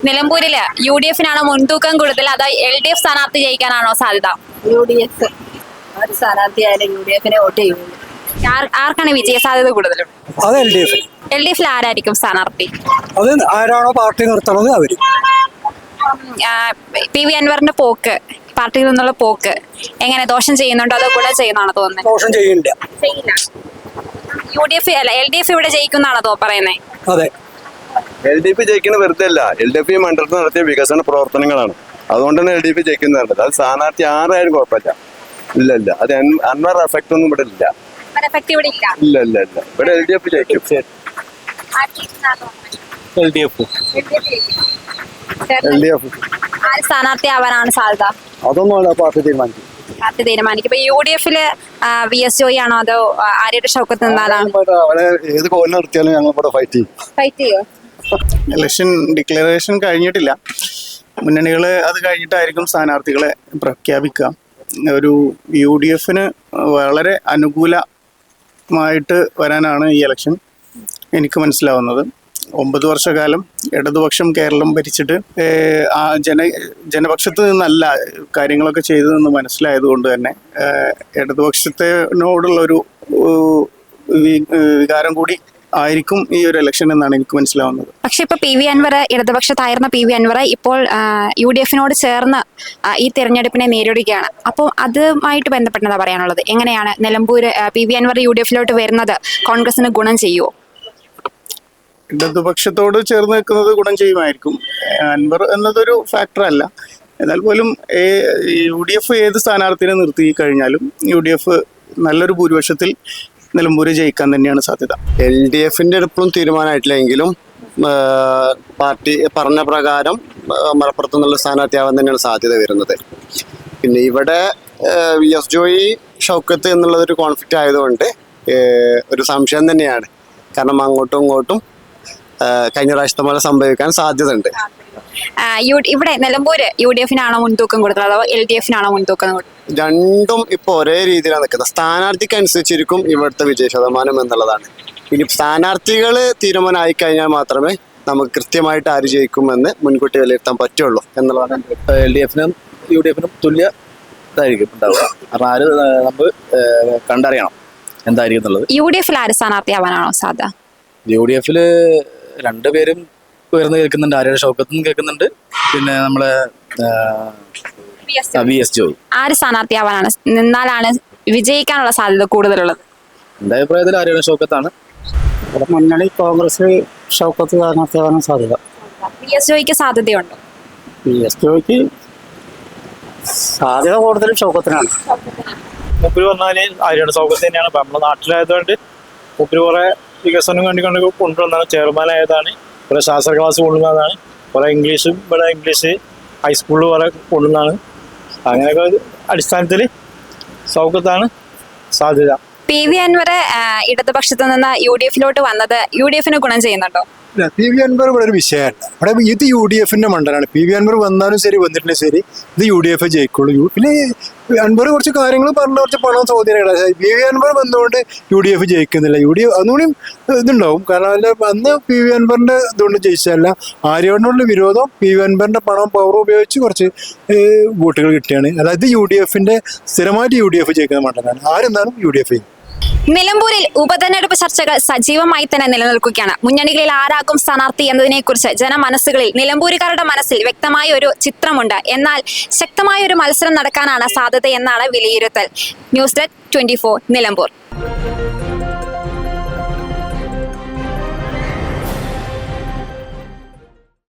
നിലമ്പൂരില് UDF-നാണോ മുൻതൂക്കം കൂടുതൽ അതോ LDF സ്ഥാനാർത്ഥി ജയിക്കാനാണോ സാധ്യത? UDF. ഒരു സ്ഥാനാർത്ഥിയായാലും UDF-നെ വോട്ട് ചെയ്യുള്ളൂ. ആർക്കാണ് വിജയ സാധ്യത കൂടുതൽ? അത് LDF. LDF-ൽ ആരായിരിക്കും സ്ഥാനാർത്ഥി? അത് ആരാണോ പാർട്ടി നിർത്തുന്നത് അവര്. PV അൻവറിന്റെ പോക്ക്, പാർട്ടിയിൽ നിന്നുള്ള പോക്ക് എങ്ങനെ ദോഷം ചെയ്യുന്നുണ്ടോ അതോ ഗുണം ചെയ്യുന്നതാണോ തോന്നുന്നത്? ദോഷം ചെയ്യില്ല. UDF അല്ല LDF ഇവിടെ ജയിക്കുന്നാണോ പറയുന്നത്? അതെ, LDF ജയിക്കുന്ന വെറുതെ അല്ല. LDF ഈ മണ്ഡലത്തിൽ നടത്തിയ വികസന പ്രവർത്തനങ്ങളാണ്. അതുകൊണ്ട് തന്നെ LDF ജയിക്കുന്നുണ്ട്. അത് സ്ഥാനാർത്ഥി ആരായാലും കുഴപ്പമില്ല. ഇല്ല അത് അൻവർ എഫക്ട് ഒന്നും ഇവിടെ ഇല്ല. ഇല്ല ഇവിടെ LDF ജയിക്കും. LDF സ്ഥാനാർത്ഥി ആവാനാണ് സാധ്യത? അതൊന്നുമല്ല, പാർട്ടി തീരുമാനിക്കും. പാർട്ടി തീരുമാനിക്കും. ഇപ്പൊ UDF-ല് VS ജോയി ആണോ അതോ ആര്യയുടെ ഷൗക്കത്ത് നിന്നാലാണ്? ഏത് കോലിന് നിർത്തിയാലും ഞങ്ങൾ ഇവിടെ ഫൈറ്റ് ചെയ്യോ? ഇലക്ഷൻ ഡിക്ലറേഷൻ കഴിഞ്ഞിട്ടില്ല. മുന്നണികൾ അത് കഴിഞ്ഞിട്ടായിരിക്കും സ്ഥാനാർത്ഥികളെ പ്രഖ്യാപിക്കുക. ഒരു UDF-ന് വളരെ അനുകൂലമായിട്ട് വരാനാണ് ഈ ഇലക്ഷൻ എനിക്ക് മനസ്സിലാവുന്നത്. 9 വർഷക്കാലം ഇടതുപക്ഷം കേരളം ഭരിച്ചിട്ട് ജനപക്ഷത്ത് നിന്നല്ല കാര്യങ്ങളൊക്കെ ചെയ്തതെന്ന് മനസ്സിലായതുകൊണ്ട് തന്നെ ഇടതുപക്ഷത്തിനോടുള്ളൊരു വികാരം കൂടി ആയിരിക്കും ഈ ഒരു ഇലക്ഷൻ എന്നാണ് എനിക്ക് മനസ്സിലാവുന്നത്. പക്ഷെ ഇപ്പൊ PV അൻവർ ഇടതുപക്ഷത്തായിരുന്ന PV അൻവർ ഇപ്പോൾ UDF-നോട് ചേർന്ന് ഈ തെരഞ്ഞെടുപ്പിനെ നേരിടുകയാണ്. അപ്പോൾ അതുമായിട്ട് ബന്ധപ്പെട്ടതാ പറയാനുള്ളത്. എങ്ങനെയാണ് നിലമ്പൂര് PV അൻവർ UDF-ലോട്ട് വരുന്നത് കോൺഗ്രസിന് ഗുണം ചെയ്യുമോ? ഇടതുപക്ഷത്തോട് ചേർന്ന് നിൽക്കുന്നത് ഗുണം ചെയ്യുമായിരിക്കും. അൻവർ എന്നതൊരു ഫാക്ടർ അല്ല. എന്നാൽ പോലും UDF ഏത് സ്ഥാനാർത്ഥിനെ നിർത്തി കഴിഞ്ഞാലും UDF നല്ലൊരു ഭൂരിപക്ഷത്തിൽ നിലമ്പൂര് ജയിക്കാൻ തന്നെയാണ് സാധ്യത. LDF-ന്റെ എപ്പോഴും തീരുമാനമായിട്ടില്ലെങ്കിലും പാർട്ടി പറഞ്ഞ പ്രകാരം മലപ്പുറത്തു നിന്നുള്ള സ്ഥാനാർത്ഥിയാവാൻ തന്നെയാണ് സാധ്യത വരുന്നത്. പിന്നെ ഇവിടെ VS ജോയി ഷൗക്കത്ത് എന്നുള്ളതൊരു കോൺഫ്ലിക്റ്റ് ആയതുകൊണ്ട് ഒരു സംശയം തന്നെയാണ്. കാരണം അങ്ങോട്ടും ഇങ്ങോട്ടും കഴിഞ്ഞ പ്രാവശ്യത്തെ പോലെ സംഭവിക്കാൻ സാധ്യത ഉണ്ട്. ഇവിടെ നിലമ്പൂര് UDF-നാണോ മുൻതൂക്കം കൊടുക്കുന്നത് അതോ LDF-നാണോ മുൻതൂക്കം കൊടുക്കുന്നത്? രണ്ടും ഇപ്പൊ ഒരേ രീതിയിലാണ് നിൽക്കുന്നത്. സ്ഥാനാർത്ഥിക്ക് അനുസരിച്ചിരിക്കും ഇവിടുത്തെ വിജയ ശതമാനം എന്നുള്ളതാണ്. ഇനി സ്ഥാനാർത്ഥികൾ തീരുമാനമായി കഴിഞ്ഞാൽ മാത്രമേ നമുക്ക് കൃത്യമായിട്ട് ആര് ജയിക്കുമെന്ന് മുൻകൂട്ടി വിലയിരുത്താൻ പറ്റുള്ളൂ എന്നുള്ളതാണ്. LDF-നും UDF-നും തുല്യ ഇതായിരിക്കും ഉണ്ടാവുക. കാരണം ആര് നമുക്ക് കണ്ടറിയണം എന്തായിരിക്കും എന്നുള്ളത്. UDF-ൽ ആര് സ്ഥാനാർത്ഥിയാവാനാണോ സാധ്യത? UDF-ല് രണ്ടുപേരും ഉയർന്നു കേൾക്കുന്നുണ്ട്. ആര്യയുടെ ഷൗക്കത്തും കേൾക്കുന്നുണ്ട്. പിന്നെ നമ്മളെ VS ജോയി. ആര് സ്ഥാനാർത്ഥിയാവാനാണ് നിന്നാലാണ് വിജയിക്കാനുള്ള സാധ്യത കൂടുതലുള്ളത്? എന്റെ അഭിപ്രായത്തിൽ ആര്യയുടെ ഷൗക്കത്താണ്. മുന്നണി കോൺഗ്രസ് ഷൗക്കത്ത് സ്ഥാനാർത്ഥിയാവാനാണ് സാധ്യത. VS ജോയിക്ക് സാധ്യതയുണ്ടോ? VS ജോയിക്ക് സാധ്യത കൂടുതലും ഷൗക്കത്തിനാണ്. മൂപ്പര് പറഞ്ഞാല് ആര്യയുടെ സൗകര്യം തന്നെയാണ്. ഇപ്പൊ നമ്മുടെ നാട്ടിലായതുകൊണ്ട് മൂപ്പര് കുറെ വികസനം കണ്ടുകൊണ്ട് കൊണ്ടുവന്നതാണ്. ചെയർമാനായതാണ്. കുറെ ശാസ്ത്ര ക്ലാസ് കൊണ്ടുവന്നതാണ്. കുറെ ഇംഗ്ലീഷ് ഹൈസ്കൂളിൽ കുറെ കൊണ്ടുവന്നതാണ്. അങ്ങനെയൊക്കെ അടിസ്ഥാനത്തിൽ സൗകര്യത്താണ് സാധ്യത. PV അൻവർ ഇടതുപക്ഷത്ത് നിന്ന് UDF-ലോട്ട് വന്നത് UDF-ന് ഗുണം ചെയ്യുന്നുണ്ടോ? PV അൻവർ ഇവിടെ ഒരു വിഷയമല്ല. ഇവിടെ ഇത് UDF-ന്റെ മണ്ഡലമാണ്. PV അൻവർ വന്നാലും ശരി വന്നിട്ടില്ലെങ്കിൽ ശരി ഇത് UDF ജയിക്കുള്ളൂ. പിന്നെ അൻവർ കുറച്ച് കാര്യങ്ങൾ പറഞ്ഞ കുറച്ച് പണം സ്വാധീനം. PV അൻവർ വന്നുകൊണ്ട് UDF ജയിക്കുന്നില്ല. UDF അതുകൂടി ഇതുണ്ടാവും. കാരണം അന്ന് PV അൻവറിന്റെ ഇതുകൊണ്ട് ജയിച്ചതല്ല, ആര്യോടിനുള്ള വിരോധം PV അൻവറിന്റെ പണം പവർ ഉപയോഗിച്ച് കുറച്ച് വോട്ടുകൾ കിട്ടിയാണ്. അതായത് UDF-ന്റെ സ്ഥിരമായിട്ട് UDF ജയിക്കുന്ന മണ്ഡലമാണ്. ആരെന്താലും UDF ചെയ്യും. നിലമ്പൂരിൽ ഉപതെരഞ്ഞെടുപ്പ് ചർച്ചകൾ സജീവമായി തന്നെ നിലനിൽക്കുകയാണ്. മുന്നണികളിൽ ആരാകും സ്ഥാനാർത്ഥി എന്നതിനെക്കുറിച്ച് ജനമനസ്സുകളിൽ നിലമ്പൂരുകാരുടെ മനസ്സിൽ വ്യക്തമായ ഒരു ചിത്രമുണ്ട്. എന്നാൽ ശക്തമായ ഒരു മത്സരം നടക്കാനാണ് സാധ്യത എന്നാണ് വിലയിരുത്തൽ. News desk 24 Nilambur.